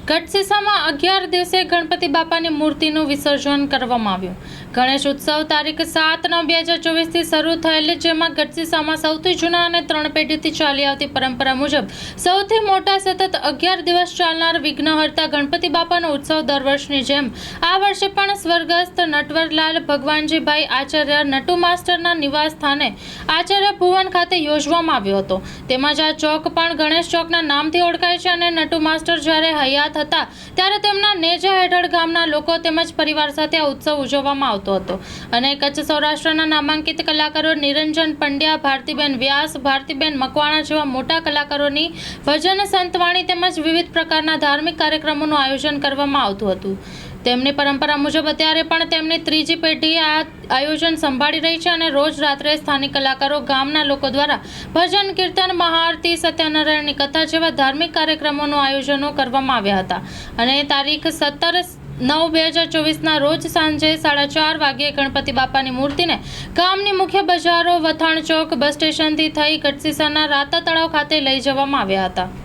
ગઢસીસામાં 11 દિવસે ગણપતિ બાપાની મૂર્તિનું વિસર્જન કરવામાં આવ્યું. ગણેશ ઉત્સવ તારીખ 7/9/2024 શરૂ થયેલ, જેમાં ગઢસીસામાં સૌથી જૂના અને 3 પેઢીથી ચાલી આવતી પરંપરા મુજબ સૌથી મોટા સતત 11 દિવસ ચાલનાર વિઘ્નહર્તા ગણપતિ બાપાનો ઉત્સવ દર વર્ષની જેમ આ વર્ષે પણ સ્વર્ગસ્થ નટવરલાલ ભગવાનજીભાઈ આચાર્ય નટુ માસ્ટરના નિવાસ સ્થાને આચાર્ય ભુવન ખાતે યોજવામાં આવ્યો હતો. તેમજ આ ચોક પણ ગણેશ ચોકના નામથી ઓળખાય છે અને નટુ માસ્ટર જ્યારે હયાત હતા ત્યારે તેમના નેજા હેઠળ ગામના લોકો તેમજ પરિવાર સાથે આ ઉત્સવ ઉજવવામાં આવતો હતો અને કચ્છ સૌરાષ્ટ્રના નામાંકિત કલાકારો નિરંજન પંડ્યા, ભારતીબેન વ્યાસ, ભારતીબેન મકવાણા જેવા મોટા કલાકારોની ભજન, સંતવાણી તેમજ વિવિધ પ્રકારના ધાર્મિક કાર્યક્રમોનું આયોજન કરવામાં આવતું હતું. તેમની પરંપરા મુજબ અત્યારે પણ તેમની ત્રીજી પેઢી આ આયોજન સંભાળી રહી છે અને રોજ રાત્રે સ્થાનિક કલાકારો ગામના લોકો દ્વારા ભજન, કીર્તન, મહાઆરતી, સત્યનારાયણની કથા જેવા ધાર્મિક કાર્યક્રમોનું આયોજનો કરવામાં આવ્યા હતા અને તારીખ 17/9/2024ના રોજ સાંજે 4:30 વાગ્યે ગણપતિ બાપાની મૂર્તિને ગામની મુખ્ય બજારો, વથાણ ચોક, બસ સ્ટેશનથી થઈ ગઢસીસાના રાતા તળાવ ખાતે લઈ જવામાં આવ્યા હતા.